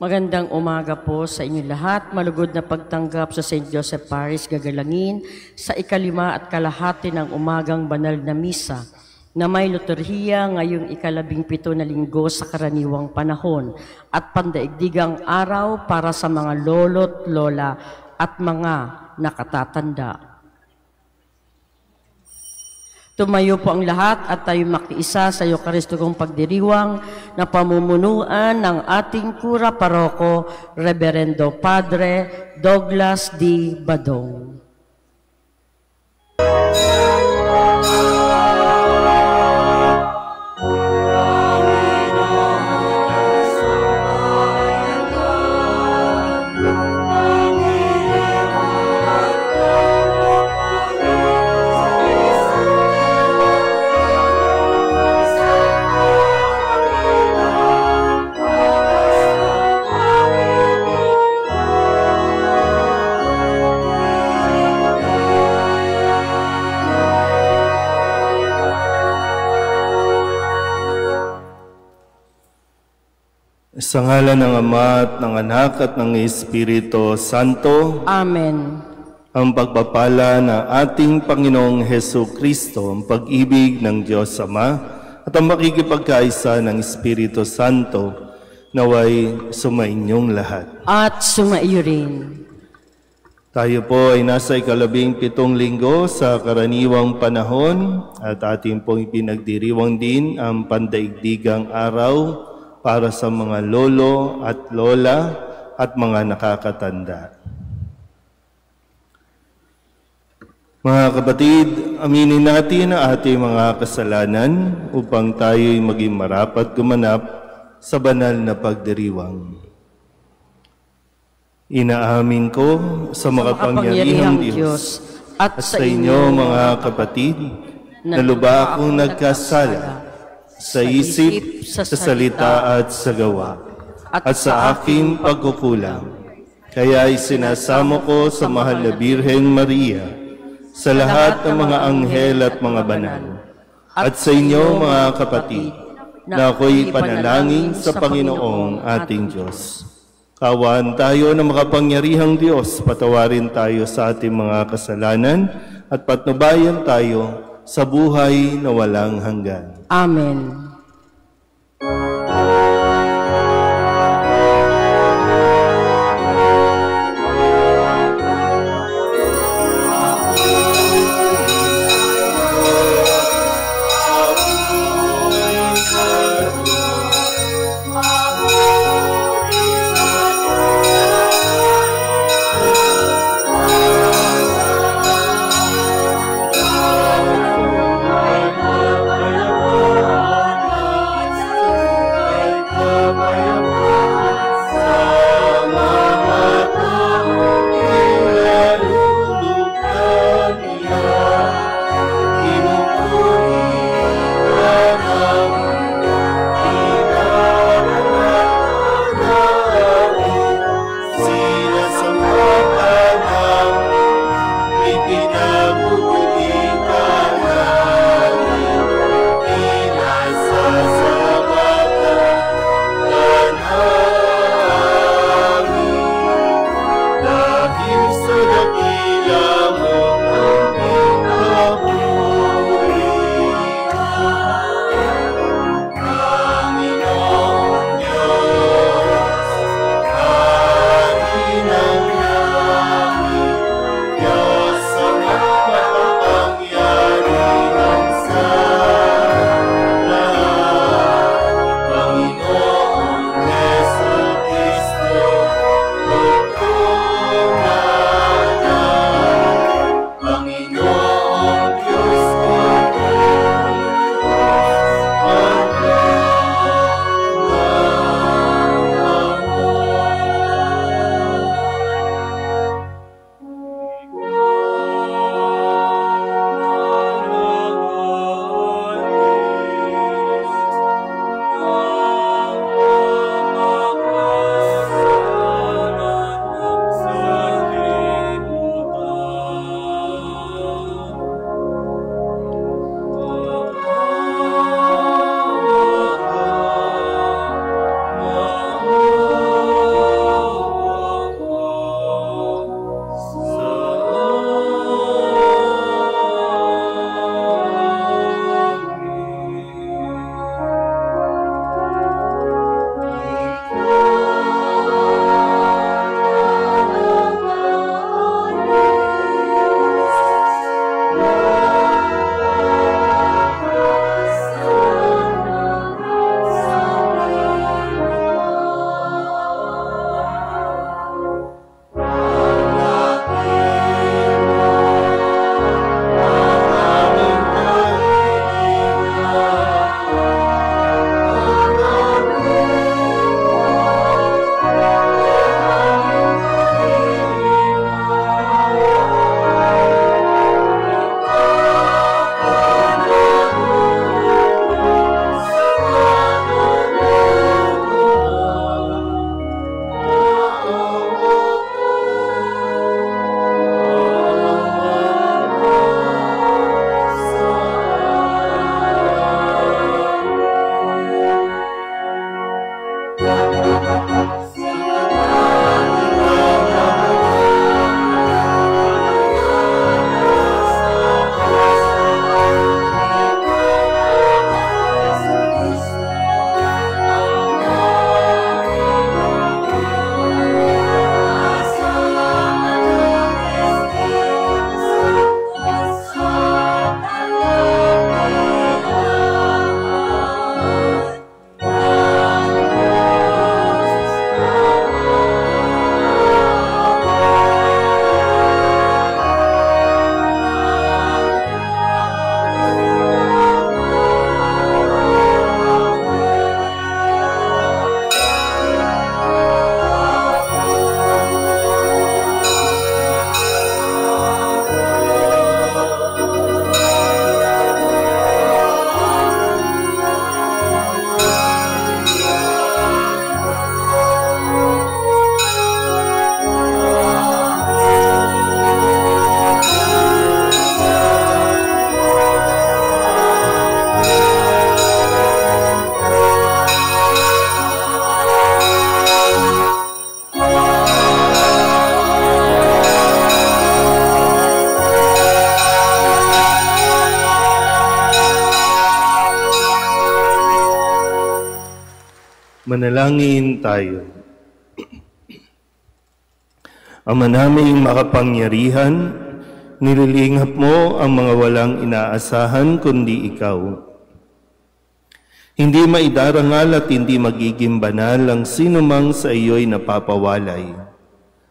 Magandang umaga po sa inyo lahat. Malugod na pagtanggap sa St. Joseph Parish Gagalangin sa ikalima at kalahati ng umagang banal na misa na may liturhiya ngayong ikalabing-pito na linggo sa karaniwang panahon at pandaigdigang araw para sa mga lolo't lola at mga nakatatanda. Tumayo po ang lahat at tayo makiisa sa Eukaristokong pagdiriwang na pamumunuan ng ating Kura Paroko, Reverendo Padre Douglas D. Badong. Sa ngalan ng Ama at ng Anak at ng Espiritu Santo. Amen. Ang pagpapala ng ating Panginoong Hesu Kristo, ang pag-ibig ng Diyos Ama at ang makikipagkaisa ng Espiritu Santo naway sumainyong lahat. At sumaiyo rin. Tayo po ay nasa ikalabing-pitong linggo sa karaniwang panahon at ating pong ipinagdiriwang din ang pandaigdigang araw para sa mga lolo at lola at mga nakakatanda. Mga kapatid, aminin natin ang ating mga kasalanan upang tayo'y maging marapat gumanap sa banal na pagdiriwang. Inaamin ko sa makapangyarihang Diyos at sa inyo mga kapatid na lubha akong nagkasala sa isip, sa salita at sa gawa, at sa aking pagkukulang. Kaya isinasamo ko sa mahal na Birhen Maria, sa lahat ng mga anghel at mga banal, at sa inyo mga kapatid, na ako'y panalangin sa Panginoong ating Diyos. Kawaan tayo ng makapangyarihang Diyos, patawarin tayo sa ating mga kasalanan, at patnubayan tayo sa buhay na walang hanggan. Amen. Manalangin tayo. Ama naming makapangyarihan, nililingap mo ang mga walang inaasahan kundi ikaw. Hindi maidarangal at hindi magiging banal ang sinumang sa iyo'y napapawalay.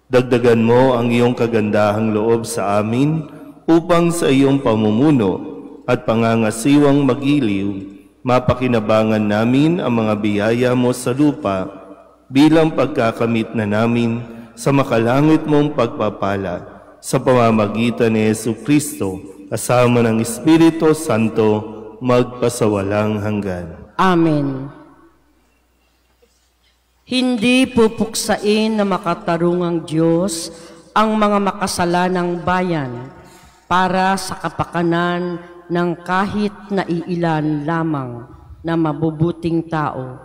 Dagdagan mo ang iyong kagandahang loob sa amin upang sa iyong pamumuno at pangangasiwang magiliw, mapakinabangan namin ang mga biyaya mo sa lupa bilang pagkakamit na namin sa makalangit mong pagpapala sa pamamagitan ni Jesucristo kasama ng Espiritu Santo magpasawalang hanggan. Amen. Hindi pupuksain na makatarungang Diyos ang mga makasalanang bayan para sa kapakanan ng kahit na iilan lamang na mabubuting tao.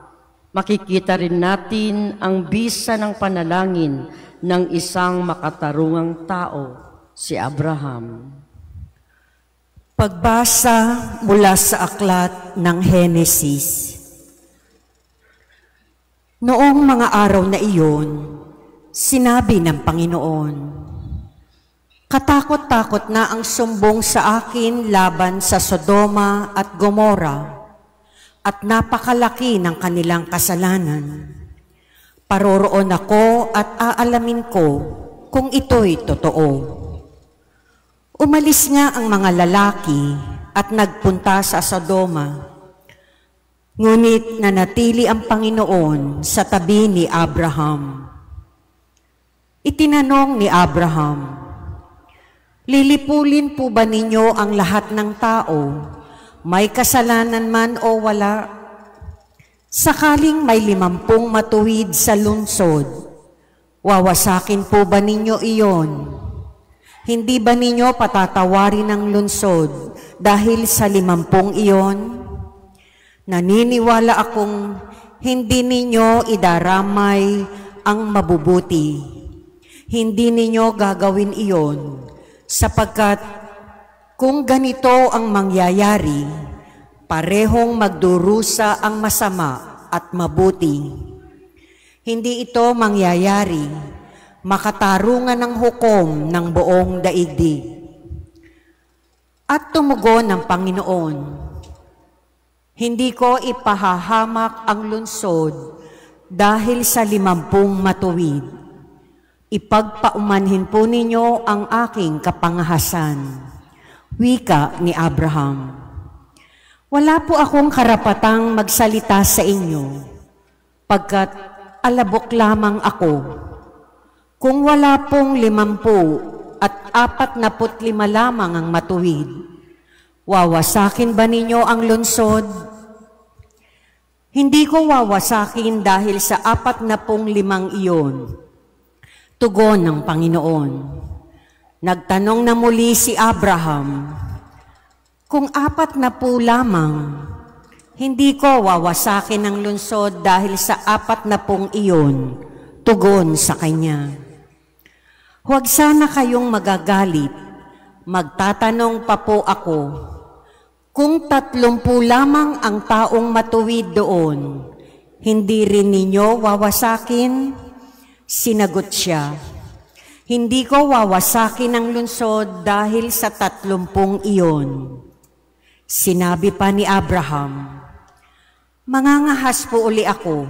Makikita rin natin ang bisa ng panalangin ng isang makatarungang tao, si Abraham. Pagbasa mula sa aklat ng Henesis. Noong mga araw na iyon, sinabi ng Panginoon, "Katakot-takot na ang sumbong sa akin laban sa Sodoma at Gomora, at napakalaki ng kanilang kasalanan. Paroroon ako at aalamin ko kung ito'y totoo." Umalis nga ang mga lalaki at nagpunta sa Sodoma. Ngunit nanatili ang Panginoon sa tabi ni Abraham. Itinanong ni Abraham, "Lilipulin po ba ninyo ang lahat ng tao, may kasalanan man o wala? Sakaling may 50 matuwid sa lungsod, wawasakin po ba ninyo iyon? Hindi ba ninyo patatawarin ang lungsod dahil sa 50 iyon? Naniniwala akong hindi ninyo idaramay ang mabubuti. Hindi ninyo gagawin iyon, sapagkat kung ganito ang mangyayari, parehong magdurusa ang masama at mabuti. Hindi ito mangyayari, makatarungan ng hukom ng buong daigdig." At tumugon ng Panginoon, "Hindi ko ipahahamak ang lungsod dahil sa 50 matuwid. Ipagpaumanhin po ninyo ang aking kapangahasan." Wika ni Abraham, "Wala po akong karapatang magsalita sa inyo, pagkat alabok lamang ako. Kung wala pong 50 at 45 lamang ang matuwid, wawasakin ba ninyo ang lungsod?" "Hindi ko wawasakin dahil sa 45 iyon." Tugon ng Panginoon. Nagtanong na muli si Abraham, "Kung 40 lamang, hindi ko wawasakin ang lungsod dahil sa 40 iyon." Tugon sa kanya, "Huwag sana kayong magagalit, magtatanong pa po ako. Kung 30 lamang ang taong matuwid doon, hindi rin ninyo wawasakin?" Sinagot siya, "Hindi ko wawasakin ang lungsod dahil sa 30 iyon." Sinabi pa ni Abraham, "Mangangahas po uli ako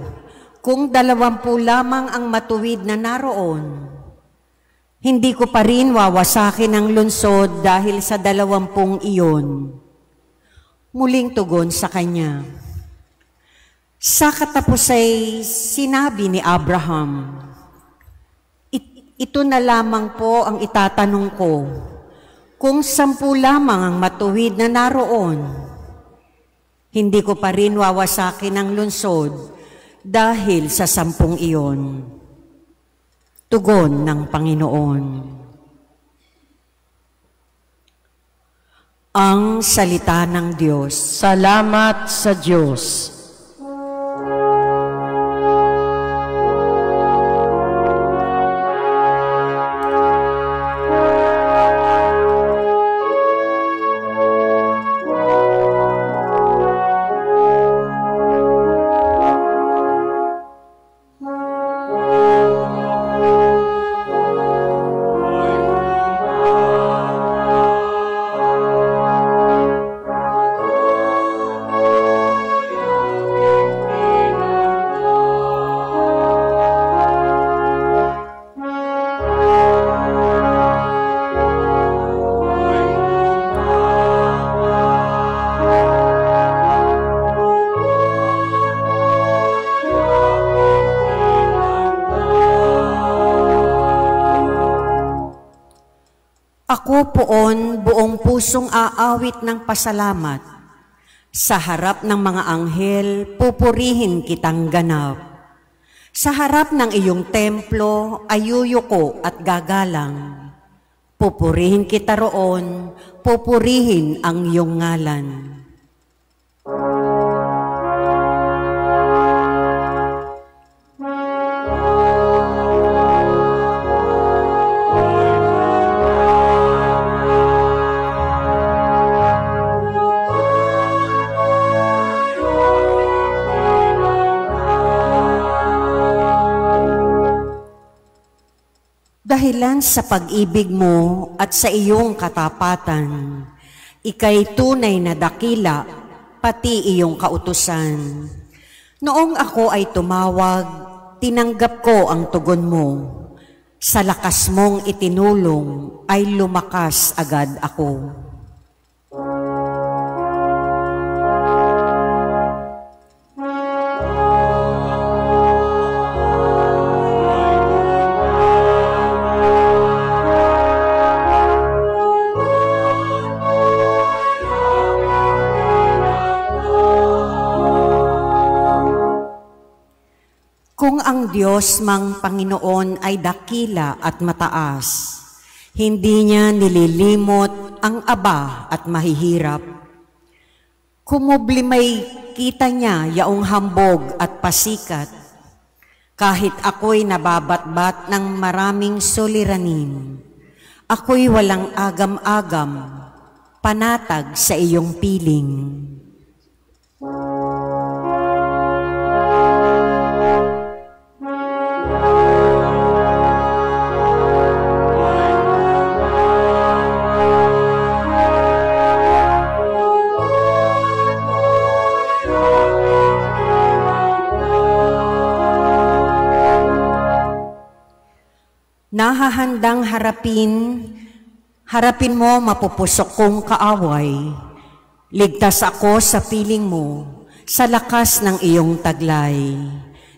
kung 20 lamang ang matuwid na naroon. Hindi ko pa rin wawasakin ang lungsod dahil sa 20 iyon." Muling tugon sa kanya. Sa katapos ay sinabi ni Abraham, "Ito na lamang po ang itatanong ko. Kung 10 lamang ang matuwid na naroon, hindi ko pa rin wawasakin ang lungsod dahil sa 10 iyon." Tugon ng Panginoon. Ang salita ng Diyos. Salamat sa Diyos. Ako poon buong pusong aawit ng pasalamat. Sa harap ng mga anghel, pupurihin kitang ganap. Sa harap ng iyong templo, ayuyuko at gagalang. Pupurihin kita roon, pupurihin ang iyong ngalan. Dahilan sa pag-ibig mo at sa iyong katapatan, ika'y tunay na dakila, pati iyong kautusan. Noong ako ay tumawag, tinanggap ko ang tugon mo. Sa lakas mong itinulong, ay lumakas agad ako. Kung ang Diyos mang Panginoon ay dakila at mataas, hindi niya nililimot ang aba at mahihirap. Kumublimay kita niya yaong hambog at pasikat, kahit ako'y nababatbat ng maraming suliranin. Ako'y walang agam-agam, panatag sa iyong piling. Nahahandang harapin mo mapupusok kong kaaway. Ligtas ako sa piling mo, sa lakas ng iyong taglay.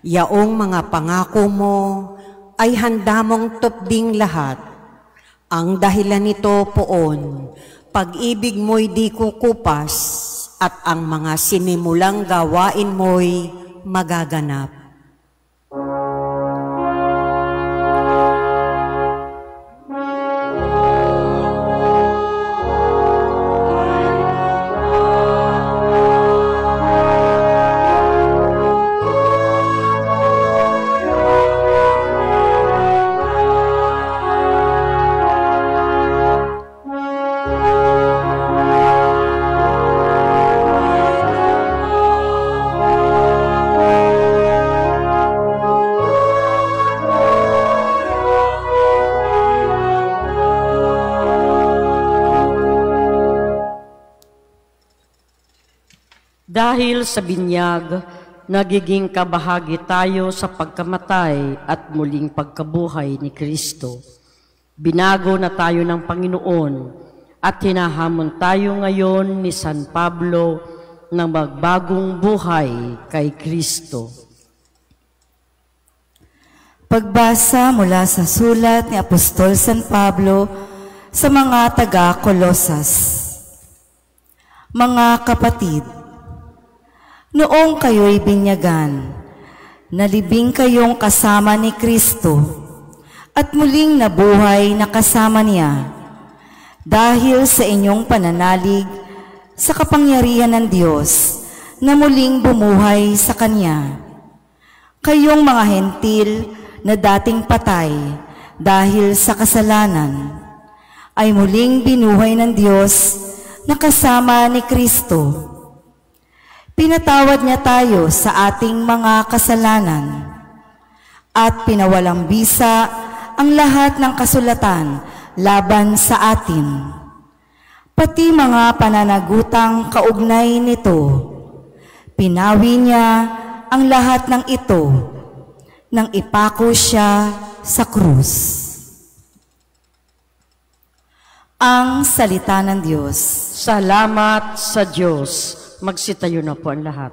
Yaong mga pangako mo ay handa mong tupding lahat. Ang dahilan nito poon, pag-ibig mo'y di kukupas at ang mga sinimulang gawain mo'y magaganap. Dahil sa binyag, nagiging kabahagi tayo sa pagkamatay at muling pagkabuhay ni Kristo. Binago na tayo ng Panginoon at hinahamon tayo ngayon ni San Pablo ng magbagong buhay kay Kristo. Pagbasa mula sa sulat ni Apostol San Pablo sa mga taga-Kolosas. Mga kapatid, noong kayo'y binyagan, nalibing kayong kasama ni Kristo at muling nabuhay na kasama niya dahil sa inyong pananalig sa kapangyarihan ng Diyos na muling bumuhay sa Kanya. Kayong mga hentil na dating patay dahil sa kasalanan ay muling binuhay ng Diyos na kasama ni Kristo. Pinatawad niya tayo sa ating mga kasalanan at pinawalang bisa ang lahat ng kasulatan laban sa atin, pati mga pananagutang kaugnay nito. Pinawi niya ang lahat ng ito nang ipako siya sa krus. Ang salita ng Diyos. Salamat sa Diyos. Magsitayo na po ang lahat.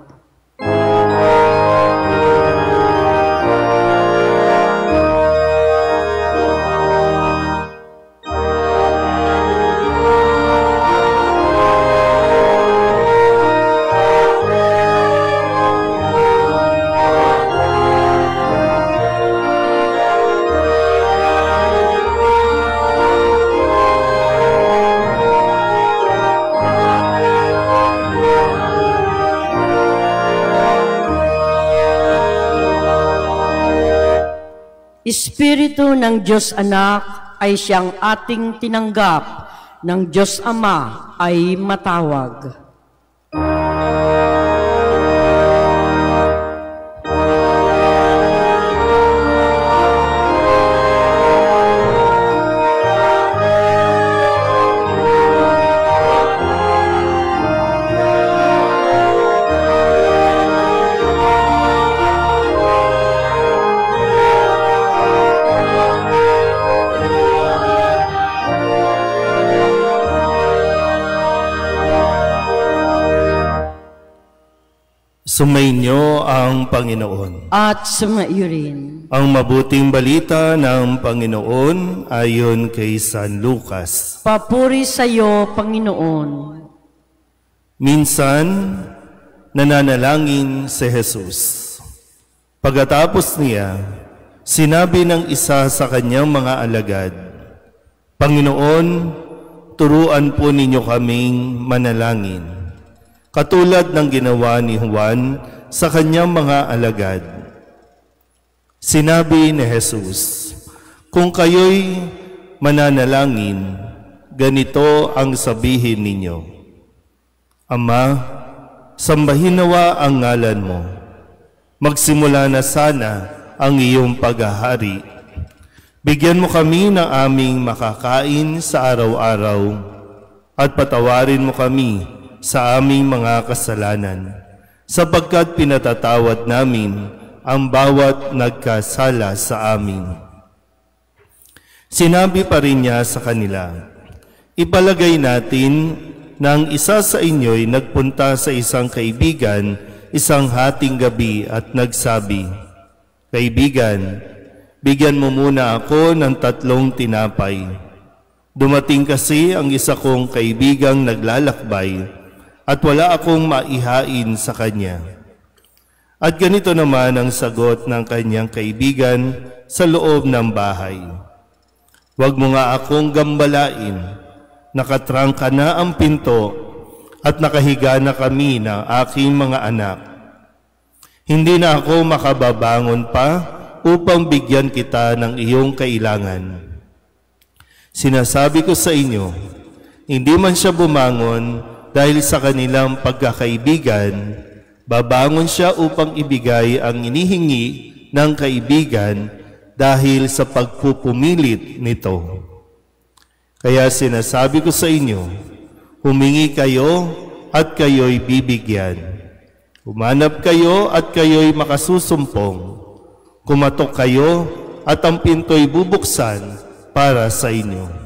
Espiritu ng Diyos Anak ay siyang ating tinanggap, ng Diyos Ama ay matawag. Sumainyo ang Panginoon. At sumaiyo rin. Ang mabuting balita ng Panginoon ayon kay San Lucas. Papuri sa iyo, Panginoon. Minsan, nananalangin si Jesus. Pagkatapos niya, sinabi ng isa sa kanyang mga alagad, Panginoon, turuan po ninyo kaming manalangin. Katulad ng ginawa ni Juan sa kanyang mga alagad. Sinabi ni Jesus, kung kayo'y mananalangin, ganito ang sabihin ninyo, Ama, sambahin nawa ang ngalan mo. Magsimula na sana ang iyong paghahari. Bigyan mo kami ng aming makakain sa araw-araw at patawarin mo kami sa aming mga kasalanan, sapagkat pinatatawad namin ang bawat nagkasala sa amin. Sinabi pa rin niya sa kanila, ipalagay natin na ang isa sa inyo'y nagpunta sa isang kaibigan isang hating gabi at nagsabi, Kaibigan, bigyan mo muna ako ng 3 tinapay. Dumating kasi ang isa kong kaibigang naglalakbay at wala akong maihain sa kanya. At ganito naman ang sagot ng kanyang kaibigan sa loob ng bahay. Huwag mo nga akong gambalain, nakatrangka na ang pinto at nakahiga na kami ng aking mga anak. Hindi na ako makababangon pa upang bigyan kita ng iyong kailangan. Sinasabi ko sa inyo, hindi man siya bumangon dahil sa kanilang pagkakaibigan, babangon siya upang ibigay ang inihingi ng kaibigan dahil sa pagpupumilit nito. Kaya sinasabi ko sa inyo, humingi kayo at kayo'y bibigyan. Humanap kayo at kayo'y makasusumpong. Kumatok kayo at ang pinto'y bubuksan para sa inyo.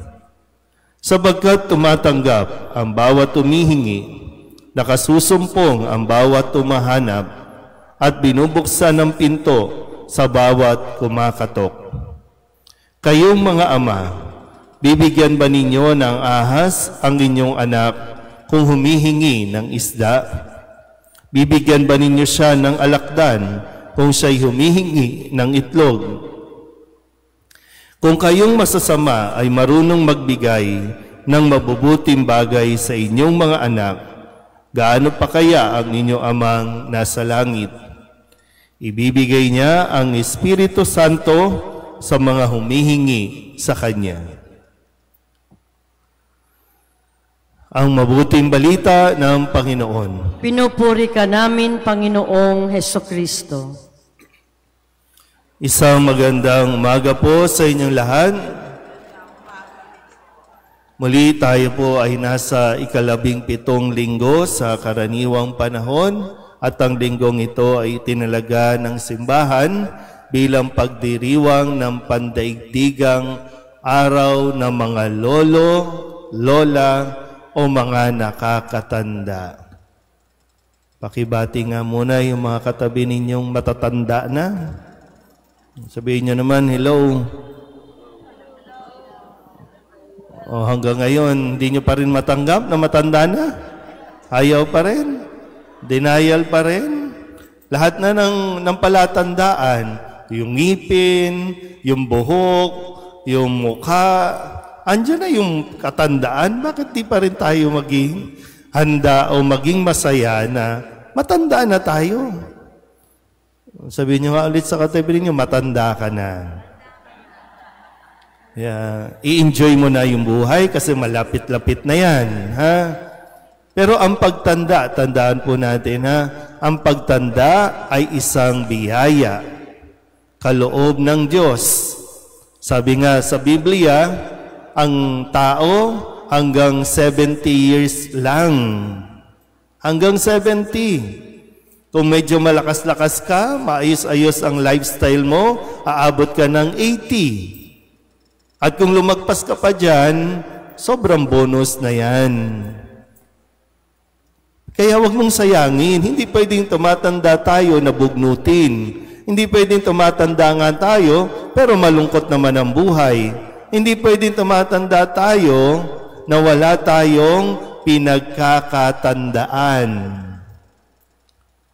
Sapagkat tumatanggap ang bawat tumihingi, nakasusumpong ang bawat tumahanap, at binubuksan ang pinto sa bawat kumakatok. Kayong mga ama, bibigyan ba ninyo ng ahas ang inyong anak kung humihingi ng isda? Bibigyan ba ninyo siya ng alakdan kung siya'y humihingi ng itlog? Kung kayong masasama ay marunong magbigay ng mabubuting bagay sa inyong mga anak, gaano pa kaya ang inyong amang nasa langit? Ibibigay niya ang Espiritu Santo sa mga humihingi sa Kanya. Ang mabuting balita ng Panginoon. Pinupuri ka namin, Panginoong Hesukristo. Isang magandang umaga po sa inyong lahat. Muli tayo po ay nasa 17 linggo sa karaniwang panahon at ang linggong ito ay tinalaga ng simbahan bilang pagdiriwang ng pandaigdigang araw ng mga lolo, lola o mga nakakatanda. Pakibati nga muna yung mga katabi ninyong matatanda na. Sabihin nyo naman, hello. O hanggang ngayon, hindi nyo pa rin matanggap na matanda na? Ayaw pa rin? Denial pa rin? Lahat na ng palatandaan, yung ngipin, yung buhok, yung mukha, andyan na yung katandaan. Bakit di pa rin tayo maging handa o maging masaya na matanda na tayo? Sabihin nyo nga ulit sa katabi ninyo, matanda ka na. I-enjoy mo na yung buhay kasi malapit-lapit na yan. Ha? Pero ang pagtanda, tandaan po natin, ha? Ang pagtanda ay isang biyaya, kaloob ng Diyos. Sabi nga sa Biblia, ang tao hanggang 70 years lang. Hanggang 70. Kung medyo malakas-lakas ka, maayos-ayos ang lifestyle mo, aabot ka ng 80. At kung lumagpas ka pa dyan, sobrang bonus na yan. Kaya wag mong sayangin. Hindi pwedeng tumatanda tayo na bugnutin. Hindi pwedeng tumatanda nga tayo, pero malungkot naman ang buhay. Hindi pwedeng tumatanda tayo na wala tayong pinagkakatandaan.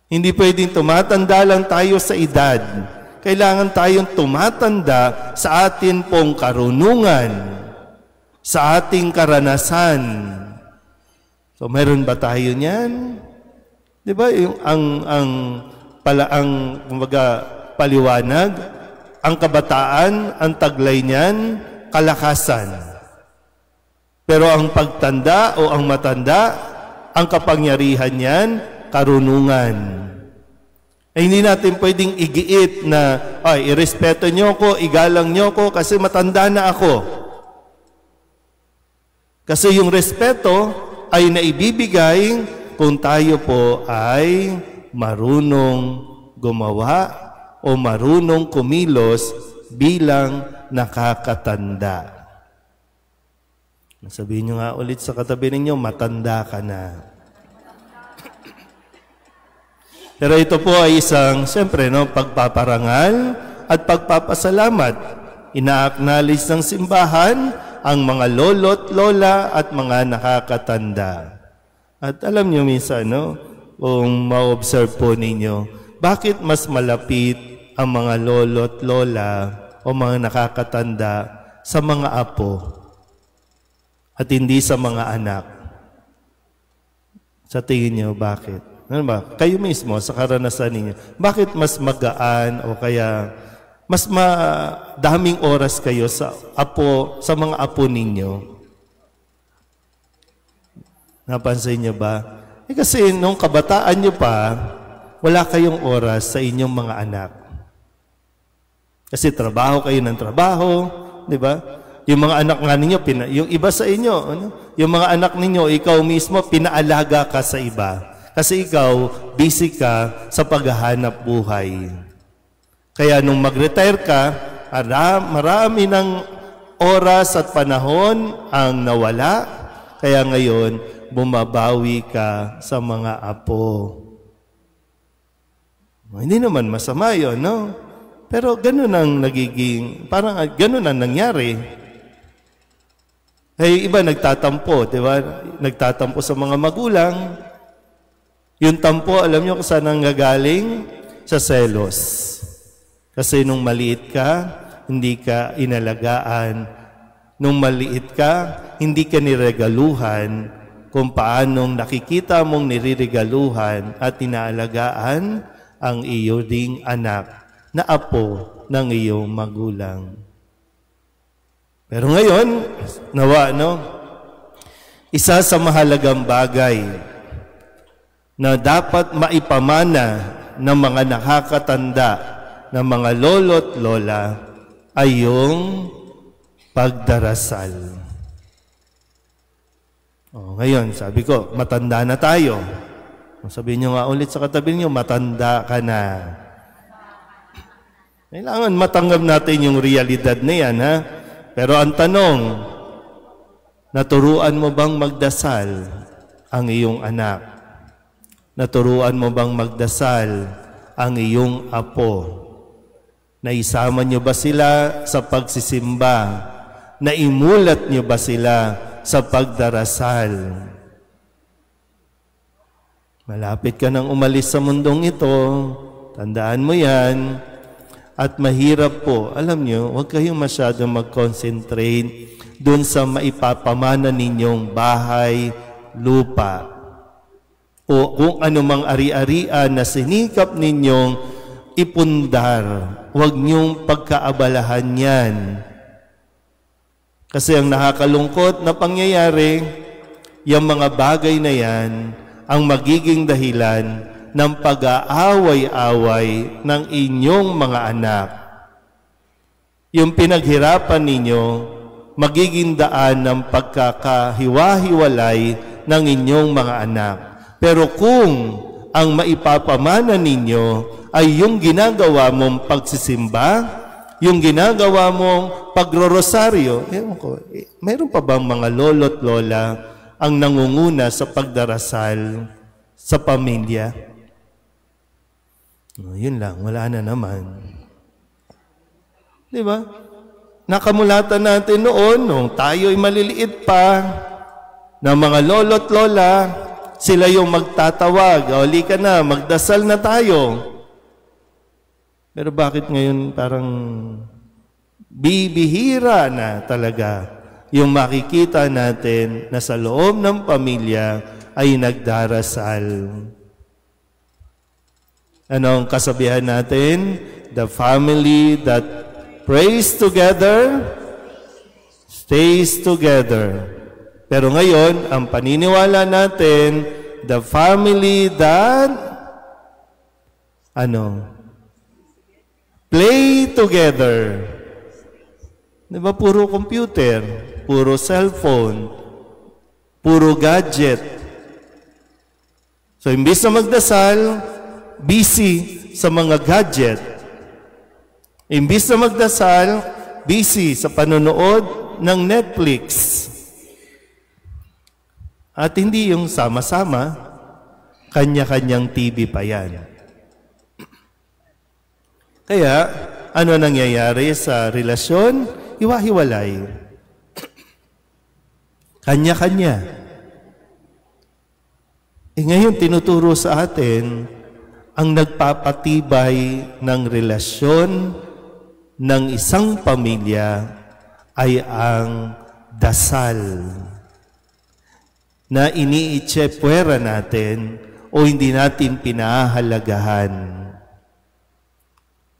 Hindi pwedeng tumatanda lang tayo sa edad. Kailangan tayong tumatanda sa atin pong karunungan, sa ating karanasan. So, meron ba tayo niyan? Di ba? Paliwanag, ang kabataan, ang taglay niyan, kalakasan. Pero ang pagtanda o ang matanda, ang kapangyarihan niyan, karunungan. Hindi natin pwedeng igiit na, irespeto niyo ko, igalang niyo ko kasi matanda na ako. Kasi yung respeto ay naibibigay kung tayo po ay marunong gumawa o marunong kumilos bilang nakakatanda. Sabihin nyo nga ulit sa katabi ninyo, matanda ka na. Pero ito po ay isang, siyempre, pagpaparangal at pagpapasalamat. Ina-acknowledge ng simbahan ang mga lolo't lola at mga nakakatanda. At alam nyo minsan, kung ma-observe po ninyo, bakit mas malapit ang mga lolo't lola o mga nakakatanda sa mga apo at hindi sa mga anak? Sa tingin nyo, bakit? Ano ba? Kayo mismo, sa karanasan ninyo, bakit mas magaan o kaya mas daming oras kayo sa mga apo ninyo? Napansin nyo ba? Kasi nung kabataan nyo pa, wala kayong oras sa inyong mga anak. Kasi trabaho kayo ng trabaho, di ba? Yung mga anak nga ninyo, yung iba sa inyo, yung mga anak ninyo, ikaw mismo, pinaalaga ka sa iba. Kasi ikaw, busy ka sa paghahanap buhay. Kaya nung mag-retire ka, marami ng oras at panahon ang nawala. Kaya ngayon, bumabawi ka sa mga apo. Hindi naman masama yun, no? Pero ganun ang parang ganun ang nangyari. Iba nagtatampo, di ba? Nagtatampo sa mga magulang. Yung tampo, alam nyo kung saan ang gagaling? Sa selos. Kasi nung maliit ka, hindi ka inalagaan. Nung maliit ka, hindi ka niregaluhan. Kung paanong nakikita mong niriregaluhan at inaalagaan ang iyo ding anak na apo ng iyong magulang. Pero ngayon, isa sa mahalagang bagay na dapat maipamana ng mga nakakatanda, ng mga lolo't lola, ay yung pagdarasal. Ngayon, sabi ko, matanda na tayo. Sabihin nyo nga ulit sa katabi nyo, matanda ka na. Kailangan matanggap natin yung realidad na yan, ha? Pero ang tanong, naturuan mo bang magdasal ang iyong anak? Naturuan mo bang magdasal ang iyong apo? Naisama niyo ba sila sa pagsisimba? Naimulat niyo ba sila sa pagdarasal? Malapit ka nang umalis sa mundong ito, tandaan mo yan. At mahirap po, alam niyo, huwag kayong masyadong mag-concentrate dun sa maipapamana ninyong bahay, lupa, o kung anumang ari-arian na sinikap ninyong ipundar. Huwag niyong pagkaabalahan yan. Kasi ang nakakalungkot na pangyayari, yung mga bagay na yan ang magiging dahilan ng pag-aaway-away ng inyong mga anak. Yung pinaghirapan ninyo, magiging daan ng pagkakahiwa-hiwalay ng inyong mga anak. Pero kung ang maipapamana ninyo ay yung ginagawa mong pagsisimba, yung ginagawa mong pagrorosaryo, mayroon pa bang mga lolo't lola ang nangunguna sa pagdarasal sa pamilya? Yun lang, wala na naman. Di ba? Nakamulatan natin noon, nung tayo'y maliliit pa, na mga lolo't lola, sila yung magtatawag, "Uli ka na, magdasal na tayo." Pero bakit ngayon parang bibihira na talaga yung makikita natin na sa loob ng pamilya ay nagdarasal? Ano ang kasabihan natin? The family that prays together, stays together. Pero ngayon, ang paniniwala natin, the family that, play together. Di ba? Puro computer, puro cellphone, puro gadget. So, imbis na magdasal, busy sa mga gadget. Imbis na magdasal, busy sa panonood ng Netflix. At hindi yung sama-sama, kanya-kanyang TV pa yan. Kaya, ano nangyayari sa relasyon? Hiwa-hiwalay. Kanya-kanya. Ngayon, tinuturo sa atin, ang nagpapatibay ng relasyon ng isang pamilya ay ang dasal na iniitsepwera natin o hindi natin pinahahalagahan.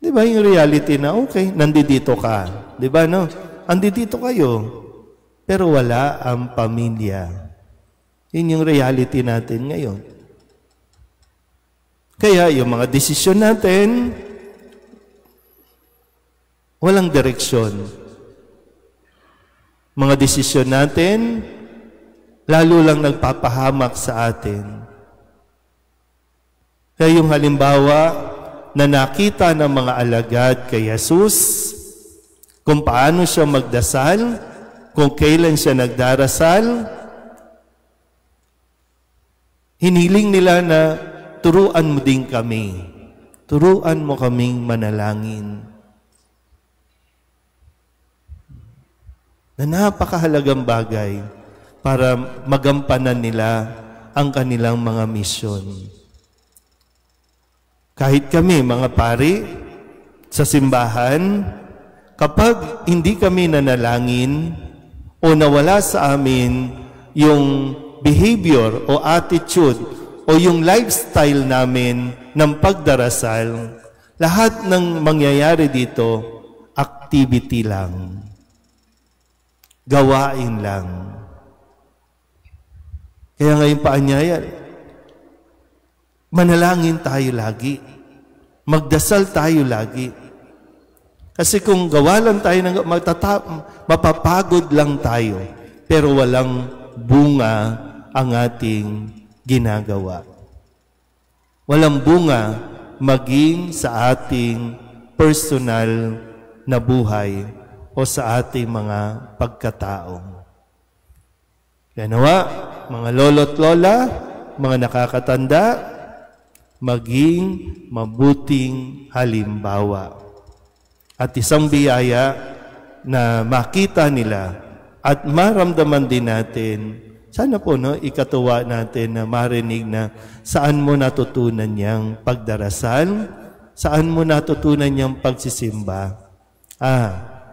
Di ba yung reality na, okay, nandito ka. Di ba, no? Andito kayo. Pero wala ang pamilya. Yun yung reality natin ngayon. Kaya yung mga desisyon natin, walang direksyon. Mga desisyon natin, lalo lang nagpapahamak sa atin. Kaya yung halimbawa na nakita ng mga alagad kay Jesus, kung paano siya magdasal, kung kailan siya nagdarasal, hiniling nila na turuan mo din kami. Turuan mo kaming manalangin. Na napakahalagang bagay para magampanan nila ang kanilang mga misyon. Kahit kami, mga pari, sa simbahan, kapag hindi kami nanalangin o nawala sa amin yung behavior o attitude o yung lifestyle namin ng pagdarasal, lahat ng mangyayari dito, activity lang. Gawain lang. Kaya ngayon paanyaya, manalangin tayo lagi. Magdasal tayo lagi. Kasi kung gawa lang tayo, mapapagod lang tayo, pero walang bunga ang ating ginagawa. Walang bunga maging sa ating personal na buhay o sa ating mga pagkatao. Kaya nawa, mga lolo't lola, mga nakakatanda, maging mabuting halimbawa. At isang biyaya na makita nila at maramdaman din natin, sana po ikatuwa natin na marinig na saan mo natutunan niyang pagdarasal, saan mo natutunan niyang pagsisimba.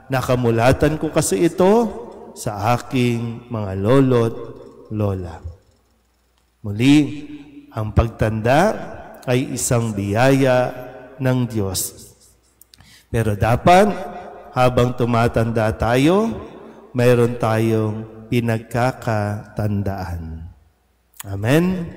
Nakamulatan ko kasi ito sa aking mga lolo't lola. Muli, ang pagtanda ay isang biyaya ng Diyos. Pero dapat, habang tumatanda tayo, mayroon tayong pinagkakatandaan. Amen.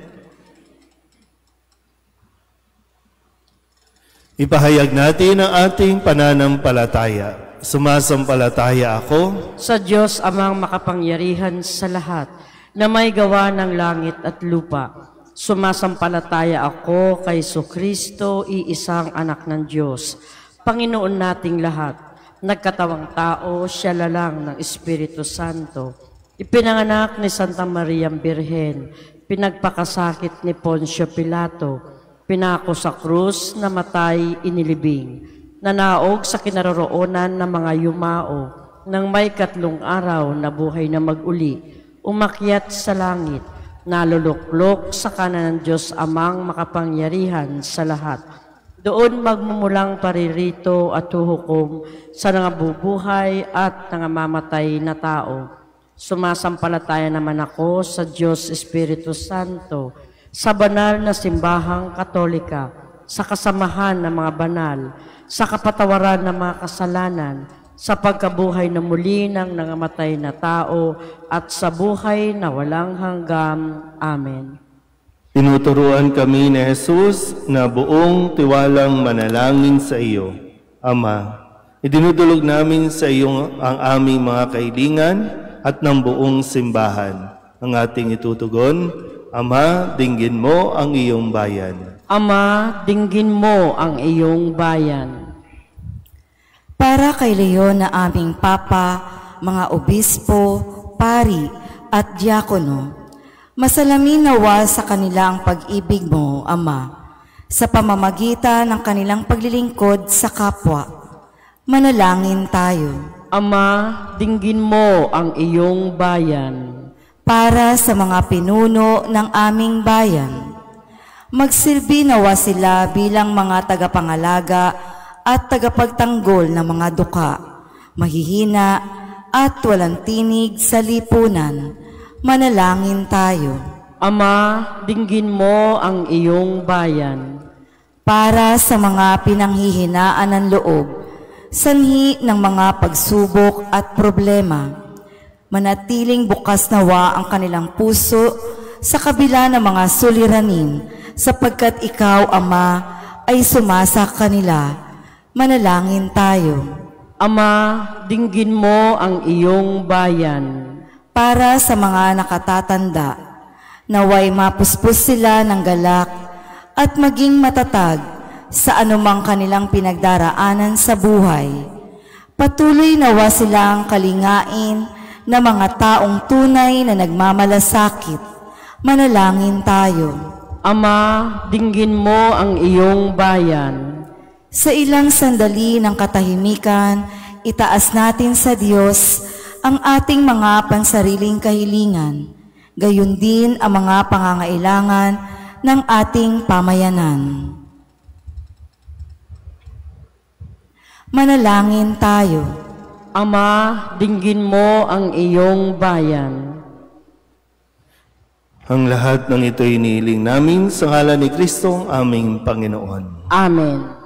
Ipahayag natin ang ating pananampalataya. Sumasampalataya ako sa Diyos Amang makapangyarihan sa lahat, na may gawa ng langit at lupa. Sumasampalataya ako kay Jesucristo, iisang anak ng Diyos, Panginoon nating lahat, nagkatawang tao, siya lalang ng Espiritu Santo, ipinanganak ni Santa Maria Birhen, pinagpakasakit ni Poncio Pilato, pinako sa krus, namatay, inilibing, nanaog sa kinaroroonan ng mga yumao, nang may 3 araw na buhay na mag-uli, umakyat sa langit, naluluklok sa kanan ng Diyos Amang makapangyarihan sa lahat. Doon magmumulang paririto at huhukom sa nangabubuhay at nangamamatay na tao. Sumasampalataya naman ako sa Diyos Espiritu Santo, sa banal na simbahang Katolika, sa kasamahan ng mga banal, sa kapatawaran ng mga kasalanan, sa pagkabuhay na muli ng nangamatay na tao, at sa buhay na walang hanggan. Amen. Tinuturuan kami ni Jesus na buong tiwalang manalangin sa iyo. Ama, idinudulog namin sa iyo ang aming mga kahilingan at ng buong simbahan. Ang ating itutugon, Ama, dinggin mo ang iyong bayan. Ama, dinggin mo ang iyong bayan. Para kay Leon na aming Papa, mga obispo, pari at diakono, masalamin nawa sa kanila ang pag-ibig mo, Ama, sa pamamagitan ng kanilang paglilingkod sa kapwa. Manalangin tayo. Ama, dinggin mo ang iyong bayan. Para sa mga pinuno ng aming bayan, magsilbi nawa sila bilang mga tagapangalaga at tagapagtanggol ng mga duka, mahihina at walang tinig sa lipunan. Manalangin tayo. Ama, dinggin mo ang iyong bayan. Para sa mga pinanghihinaan ng loob, sanhi ng mga pagsubok at problema, manatiling bukas nawa ang kanilang puso sa kabila ng mga suliranin, sapagkat ikaw, Ama, ay sumasa kanila. Manalangin tayo. Ama, dinggin mo ang iyong bayan. Para sa mga nakatatanda, naway mapuspos sila ng galak at maging matatag sa anumang kanilang pinagdaraanan sa buhay. Patuloy nawa silang kalingain na mga taong tunay na nagmamalasakit. Manalangin tayo. Ama, dinggin mo ang iyong bayan. Sa ilang sandali ng katahimikan, itaas natin sa Diyos ang ating mga pansariling kahilingan, gayon din ang mga pangangailangan ng ating pamayanan. Manalangin tayo. Ama, dinggin mo ang iyong bayan. Ang lahat ng ito'y inihiling namin sa ngalan ni Kristong aming Panginoon. Amen.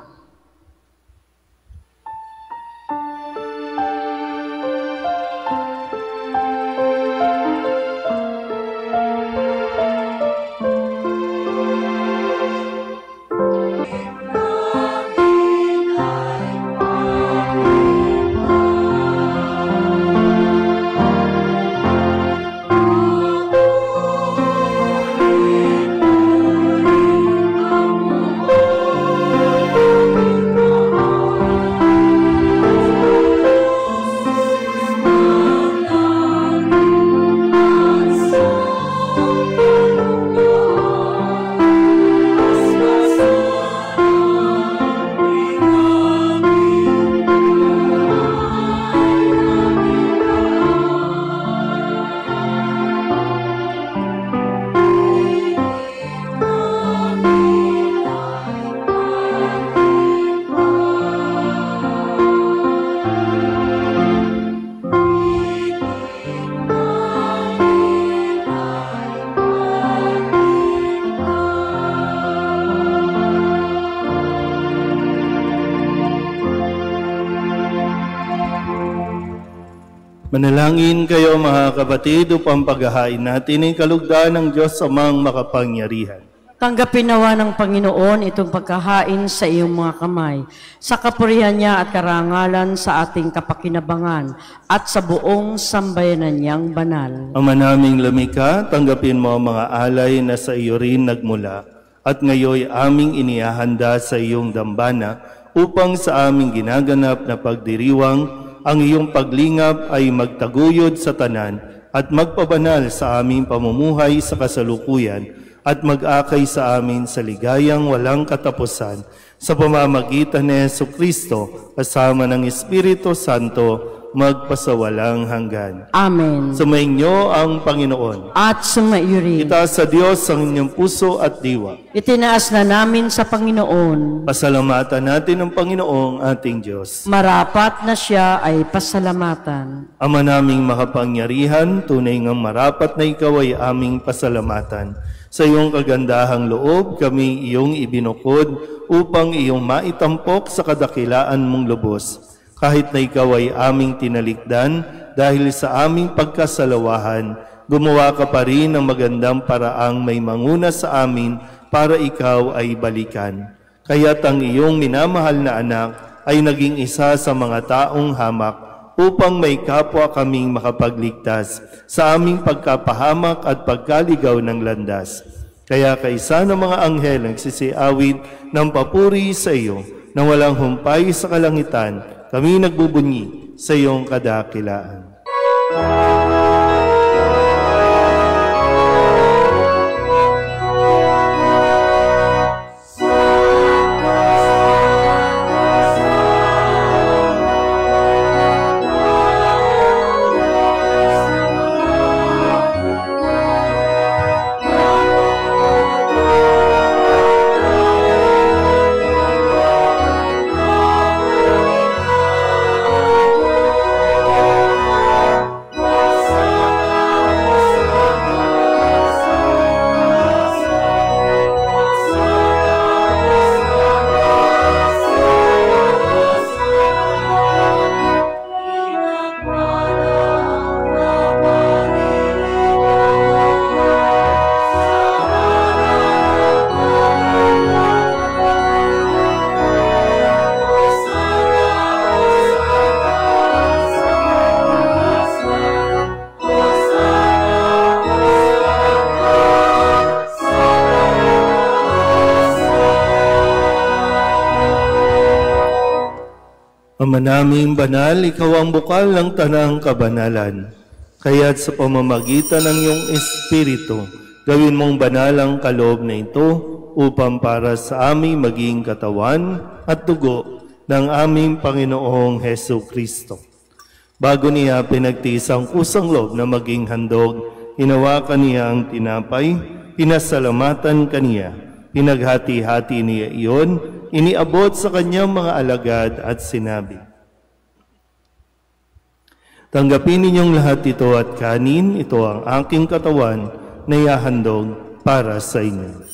Manalangin kayo mga kapatid upang paghahain natin ang kalugdan ng Diyos Amang makapangyarihan. Tanggapin nawa ng Panginoon itong pagkahain sa iyong mga kamay, sa kapurihan niya at karangalan sa ating kapakinabangan at sa buong sambayanan niyang banal. Ama naming lumikha, tanggapin mo ang mga alay na sa iyo rin nagmula at ngayoy aming inihahanda sa iyong dambana upang sa aming ginaganap na pagdiriwang ang iyong paglingap ay magtaguyod sa tanan at magpabanal sa aming pamumuhay sa kasalukuyan at mag-akay sa amin sa ligayang walang katapusan sa pamamagitan ni Jesucristo kasama ng Espiritu Santo magpasawalang hanggan. Amen. Sumainyo ang Panginoon. At sumaiyo rin. Itaas sa Diyos ang inyong puso at diwa. Itinaas na namin sa Panginoon. Pasalamatan natin ang Panginoong ating Diyos. Marapat na siya ay pasalamatan. Ama naming makapangyarihan, tunay ngang marapat na ikaw ay aming pasalamatan. Sa iyong kagandahang loob, kami iyong ibinukod upang iyong maitampok sa kadakilaan mong lubos. Kahit na ikaw ay aming tinalikdan dahil sa aming pagkasalawahan, gumawa ka pa rin ng magandang paraang may manguna sa amin para ikaw ay balikan. Kaya't ang iyong minamahal na anak ay naging isa sa mga taong hamak upang may kapwa kaming makapagligtas sa aming pagkapahamak at pagkaligaw ng landas. Kaya kaisa ng mga anghel nagsisiawit ng papuri sa iyo na walang humpay sa kalangitan, kami nagbubunyi sa iyong kadakilaan. Ama naming banal, ikaw ang bukal ng tanang kabanalan. Kaya't sa pamamagitan ng iyong Espiritu, gawin mong banal ang kaloob na ito upang para sa aming maging katawan at dugo ng aming Panginoong Jesucristo. Bago niya pinagtiis ang kusang loob na maging handog, hinawakan niya ang tinapay, pinasalamatan kaniya, pinaghati-hati niya iyon, iniabot sa kanyang mga alagad at sinabi, "Tanggapin ninyong lahat ito at kanin, ito ang aking katawan na ihahandog para sa inyo."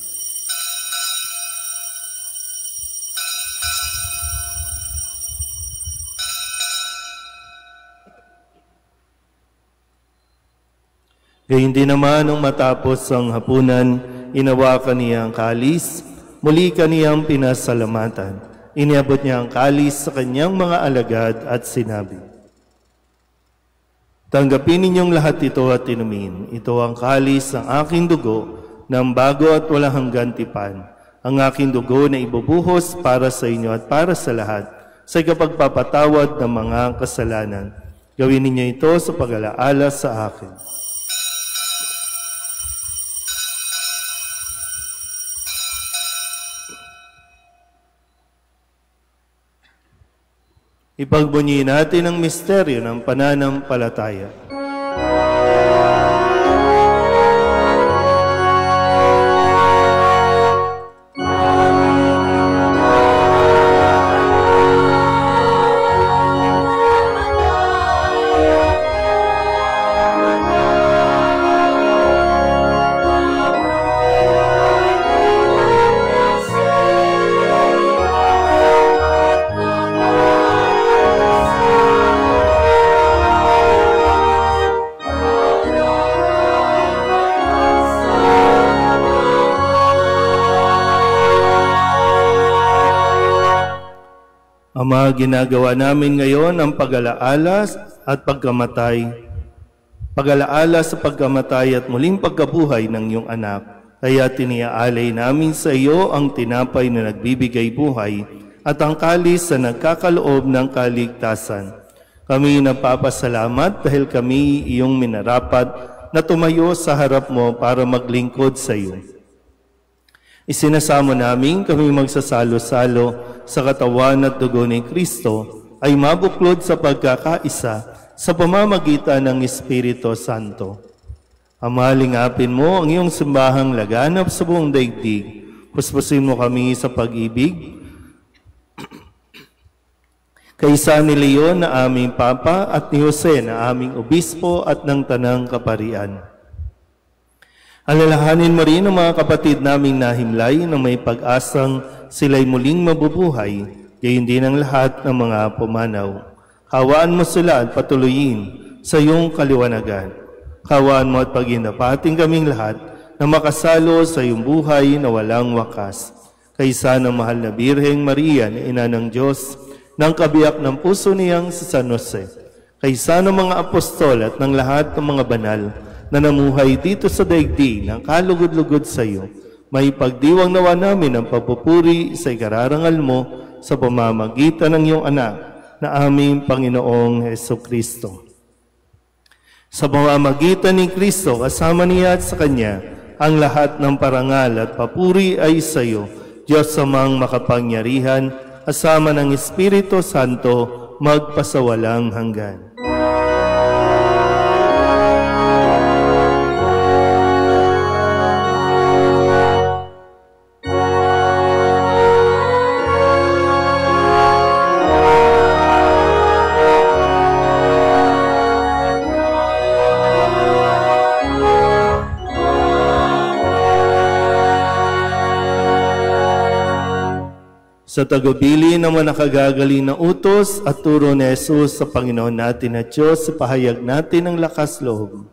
Gayun din naman nung matapos ang hapunan, inawakan niya ang kalis, muli kaniyang pinasalamatan. Iniabot niya ang kalis sa kanyang mga alagad at sinabi, "Tanggapin ninyong lahat ito at inumin. Ito ang kalis ng aking dugo ng bago at walang hanggan tipan. Ang aking dugo na ibubuhos para sa inyo at para sa lahat sa ikapagpapatawad ng mga kasalanan. Gawin ninyo ito sa pag-alaala sa akin." Ipagbunyi natin ang misteryo ng pananampalataya. Ama, ginagawa namin ngayon ang pag-alaala at pagkamatay. Pag-alaala sa pagkamatay at muling pagkabuhay ng iyong anak. Kaya tiniaalay namin sa iyo ang tinapay na nagbibigay buhay at ang kalis na nagkakaloob ng kaligtasan. Kami nagpapasalamat dahil kami iyong minarapat na tumayo sa harap mo para maglingkod sa iyo. Isinasamo namin kami magsasalo-salo sa katawan at dugo ni Kristo ay mabuklod sa pagkakaisa sa pamamagitan ng Espiritu Santo. Ama, lingapin mo ang iyong simbahang laganap sa buong daigdig. Puspusin mo kami sa pag-ibig. Kaysa ni Leon na aming Papa at ni Jose na aming Obispo at ng Tanang Kaparian. Alalahanin mo rin ang mga kapatid naming nahimlay na may pag-asang sila'y muling mabubuhay, gayon din ang lahat ng mga pumanaw. Kawaan mo sila at patuloyin sa iyong kaliwanagan. Kawaan mo at paginapating kaming lahat na makasalo sa iyong buhay na walang wakas. Kaysa ng mahal na Birheng Maria na Ina ng Diyos, ng kabiyak ng puso niyang si San Jose, kaysa ng mga apostol at ng lahat ng mga banal na namuhay dito sa daigdig ng kalugod-lugod sa iyo, may pagdiwang nawa namin ang papupuri sa ikararangal mo sa pamamagitan ng iyong anak na aming Panginoong Hesukristo. Sa pamamagitan ni Kristo, kasama niya at sa Kanya, ang lahat ng parangal at papuri ay sa iyo, Diyos amang makapangyarihan, kasama ng Espiritu Santo, magpasawalang hanggan. Sa tagubilin ng mga nakagagaling na utos at turo ni Jesus sa Panginoon natin at Diyos, pahayag natin ang lakas loob.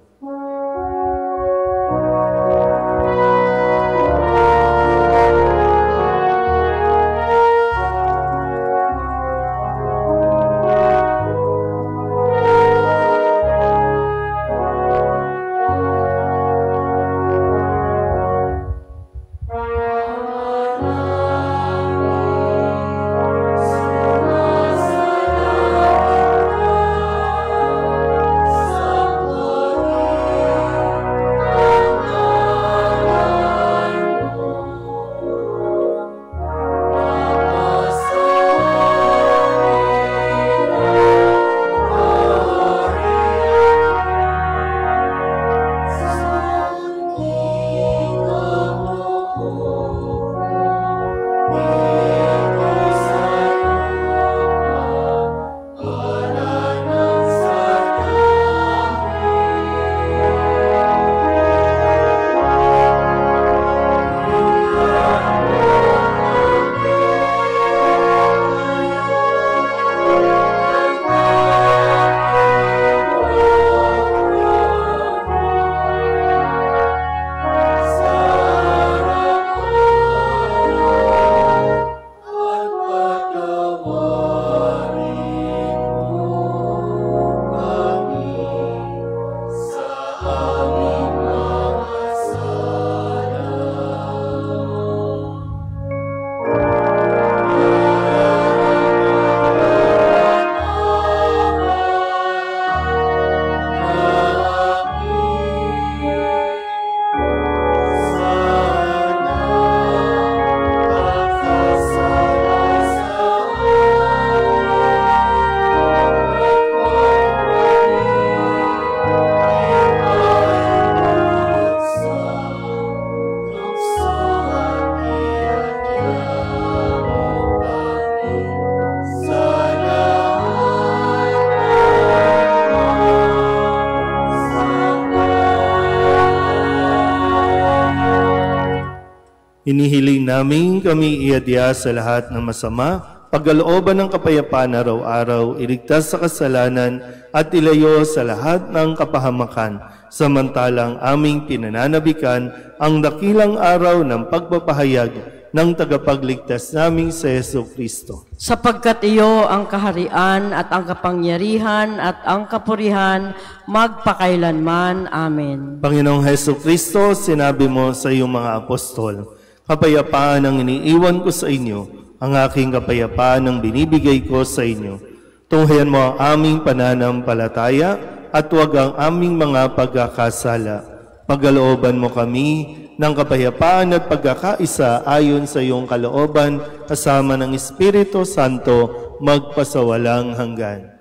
Hinihiling namin kami iadya sa lahat ng masama, pagkalooban ng kapayapaan araw-araw, iligtas sa kasalanan at ilayo sa lahat ng kapahamakan, samantalang aming pinananabikan ang dakilang araw ng pagpapahayag ng tagapagligtas naming sa Yesu Kristo. Sapagkat iyo ang kaharian at ang kapangyarihan at ang kapurihan magpakailanman. Amen. Panginoong Yesu Kristo, sinabi mo sa iyong mga apostol, kapayapaan ang iniiwan ko sa inyo, ang aking kapayapaan ang binibigay ko sa inyo. Tunghayan mo ang aming pananampalataya at huwag ang aming mga pagkakasala. Pagalooban mo kami ng kapayapaan at pagkakaisa ayon sa iyong kalooban kasama ng Espiritu Santo magpasawalang hanggan.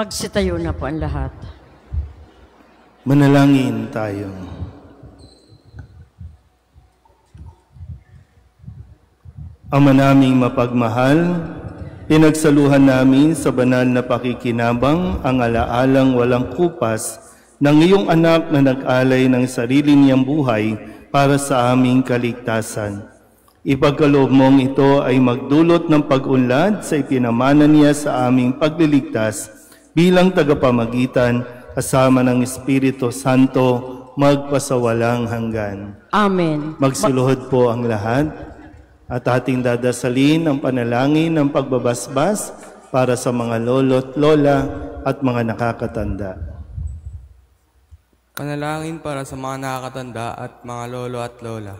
Magsitayo na po ang lahat. Manalangin tayo. Ama naming mapagmahal, pinagsaluhan namin sa banal na pakikinabang ang alaalang walang kupas ng iyong anak na nag-alay ng sarili niyang buhay para sa aming kaligtasan. Ipagkaloob mong ito ay magdulot ng pag-unlad sa ipinamana niya sa aming pagliligtas bilang tagapamagitan kasama ng Espiritu Santo magpasawalang hanggan. Amen. Magsiluhod po ang lahat at ating dadasalin ang panalangin ng pagbabasbas para sa mga lolo't lola at mga nakakatanda. Panalangin para sa mga nakakatanda at mga lolo at lola.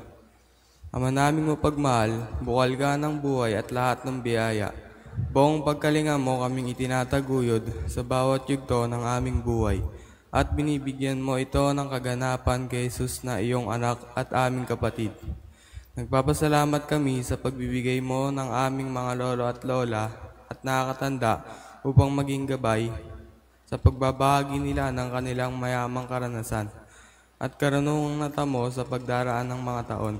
Ama naming mapagmahal, bukal ka ng buhay at lahat ng biyaya. Buong pagkalinga mo kaming itinataguyod sa bawat yugto ng aming buhay at binibigyan mo ito ng kaganapan kay Jesus na iyong anak at aming kapatid. Nagpapasalamat kami sa pagbibigay mo ng aming mga lolo at lola at nakakatanda upang maging gabay sa pagbabahagi nila ng kanilang mayamang karanasan at karunungang natamo sa pagdaraan ng mga taon.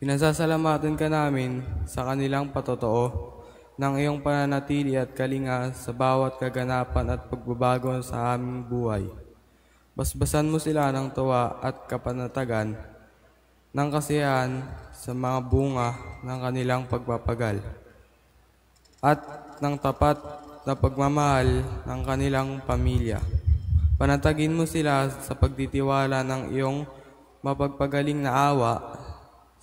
Pinasasalamatan ka namin sa kanilang patotoo ng iyong pananatili at kalinga sa bawat kaganapan at pagbabago sa aming buhay. Basbasan mo sila ng tuwa at kapanatagan ng kasiyahan sa mga bunga ng kanilang pagpapagal at ng tapat na pagmamahal ng kanilang pamilya. Panatagin mo sila sa pagtitiwala ng iyong mapagpagaling na awa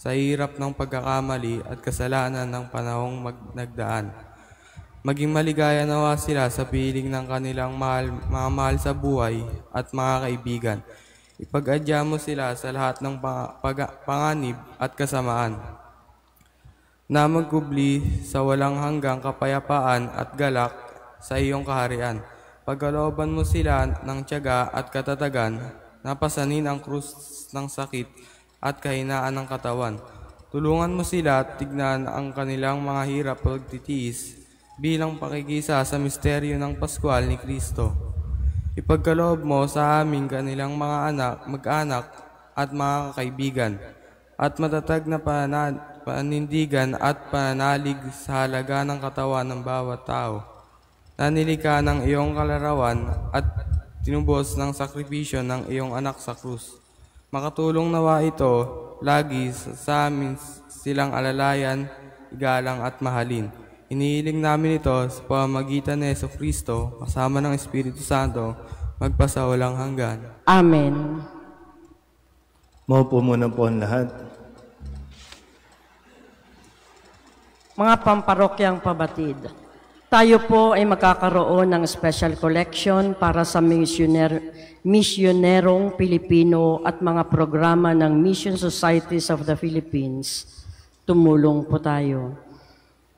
sa hirap ng pagkakamali at kasalanan ng panahong nagdaan. Maging maligaya nawa sila sa piling ng kanilang mga mahal sa buhay at mga kaibigan. Ipag-adya mo sila sa lahat ng panganib at kasamaan na magkubli sa walang hanggang kapayapaan at galak sa iyong kaharian. Pagkalooban mo sila ng tiyaga at katatagan, napasanin ang krus ng sakit at kahinaan ng katawan. Tulungan mo sila at tignan ang kanilang mga hirap at pagtitiis bilang pakikisa sa misteryo ng Paskwal ni Kristo. Ipagkaloob mo sa amin kanilang mga mag-anak at mga kaibigan, at matatag na panindigan at pananalig sa halaga ng katawan ng bawat tao. Nanilika ng iyong kalarawan at tinubos ng sakripisyo ng iyong anak sa krus. Makatulong nawa ito lagi sa amin silang alalayan, igalang at mahalin. Inihiling namin ito sa pamamagitan ni Jesucristo kasama ng Espiritu Santo magpasawalang hanggan. Amen. Maupo muna po ang lahat. Mga pamparokyang pabatid, tayo po ay magkakaroon ng special collection para sa misyonerong Pilipino at mga programa ng Mission Societies of the Philippines. Tumulong po tayo.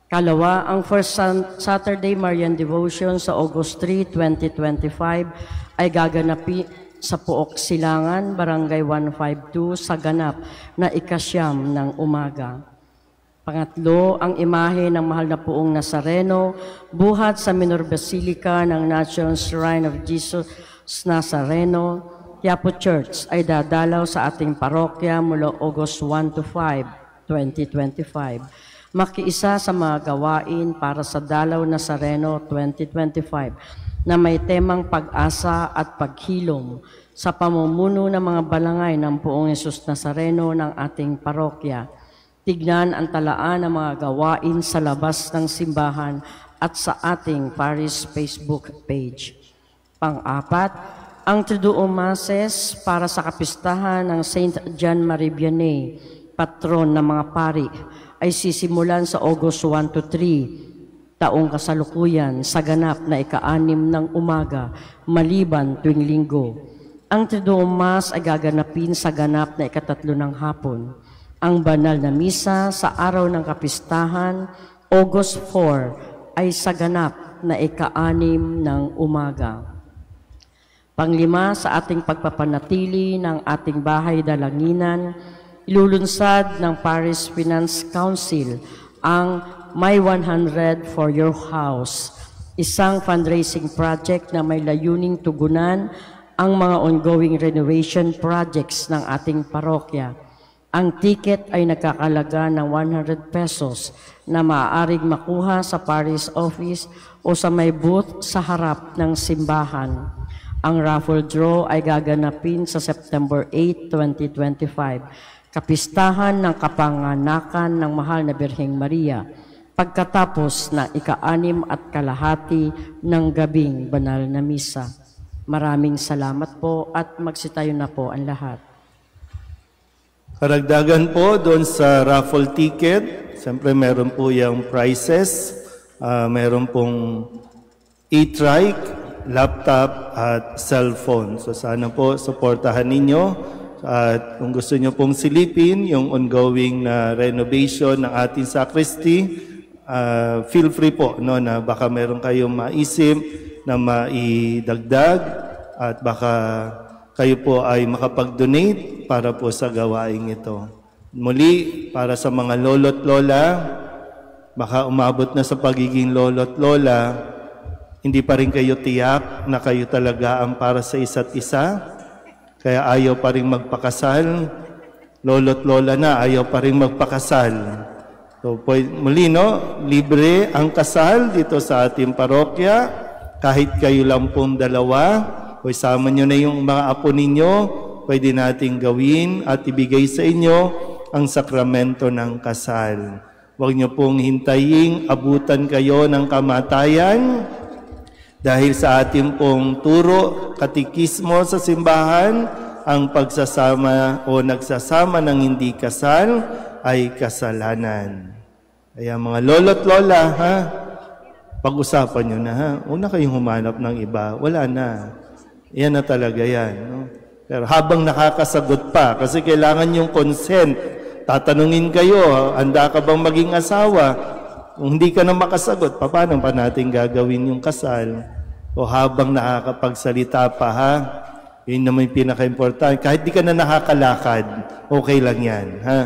Kalawa, ang First Saturday Marian Devotion sa August 3, 2025 ay gaganapin sa Pook Silangan, Barangay 152 sa ganap na ikasyam ng umaga. Pangatlo, ang imahe ng mahal na Poong Nazareno, buhat sa Minor Basilica ng National Shrine of Jesus Nazareno, Quiapo Church ay dadalaw sa ating parokya mula August 1 to 5, 2025. Makiisa sa mga gawain para sa Dalaw Nazareno 2025 na may temang pag-asa at paghilom sa pamumuno ng mga balangay ng Poong Jesus Nazareno ng ating parokya. Tignan ang talaan ng mga gawain sa labas ng simbahan at sa ating parish Facebook page. Pang-apat, ang Triduum Masses para sa kapistahan ng Saint John Marie Vianney, patron ng mga pari, ay sisimulan sa August 1 to 3, taong kasalukuyan sa ganap na ika-6 ng umaga, maliban tuwing linggo. Ang Triduum Mass ay gaganapin sa ganap na ika-3 ng hapon. Ang banal na misa sa araw ng kapistahan, August 4, ay sa ganap na ika-6 ng umaga. Panglima, sa ating pagpapanatili ng ating bahay dalanginan, ilulunsad ng Parish Finance Council ang My 100 for Your House, isang fundraising project na may layuning tugunan ang mga ongoing renovation projects ng ating parokya. Ang ticket ay nagkakalaga ng 100 pesos na maaaring makuha sa parish office o sa may booth sa harap ng simbahan. Ang raffle draw ay gaganapin sa September 8, 2025, kapistahan ng kapanganakan ng mahal na Birheng Maria, pagkatapos ng ika-6 at kalahati ng gabing banal na misa. Maraming salamat po at magsitayo na po ang lahat. Karagdagan po doon sa raffle ticket, siyempre meron po yung prizes, meron pong e-trike, laptop at cellphone. So sana po suportahan ninyo at kung gusto nyo pong silipin yung ongoing na renovation ng ating sacristy, feel free po no, na baka meron kayong maisip na maidagdag at baka kayo po ay makapag-donate para po sa gawaing ito. Muli, para sa mga lolo't lola, baka umabot na sa pagiging lolo't lola, hindi pa rin kayo tiyak na kayo talaga ang para sa isa't isa, kaya ayaw pa rin magpakasal. Lolo't lola na, ayaw pa rin magpakasal. So, muli, no, libre ang kasal dito sa ating parokya. Kahit kayo lang pong dalawa, o isama nyo na yung mga apo ninyo, pwede nating gawin at ibigay sa inyo ang sakramento ng kasal. Huwag nyo pong hintayin, abutan kayo ng kamatayan. Dahil sa ating pong turo, katikismo sa simbahan, ang pagsasama o nagsasama ng hindi kasal ay kasalanan. Kaya mga lolo't lola, ha? Pag-usapan nyo na, ha? Una kayong humanap ng iba, wala na. Yan na talaga yan. No? Pero habang nakakasagot pa, kasi kailangan yung consent, tatanungin kayo, handa ka bang maging asawa? Kung hindi ka na makasagot, paano pa natin gagawin yung kasal? O habang nakakapagsalita pa, ha? Yun naman yung pinaka-importante. Kahit di ka na nakakalakad, okay lang yan, ha?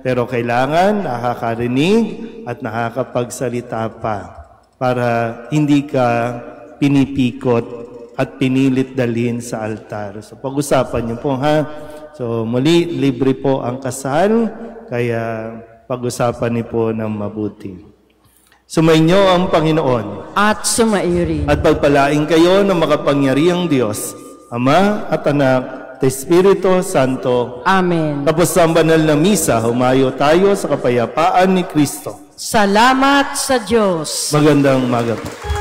Pero kailangan nakakarinig at nakakapagsalita pa para hindi ka pinipikot at pinilit dalhin sa altar. So pag-usapan niyo po, ha? So muli, libre po ang kasal, kaya pag-usapan niyo po ng mabuti. Sumainyo ang Panginoon. At sumairin. At pagpalain kayo ng makapangyarihang Diyos, Ama at Anak, at Espiritu Santo. Amen. Tapos ang banal na misa, humayo tayo sa kapayapaan ni Kristo. Salamat sa Diyos. Magandang umaga po.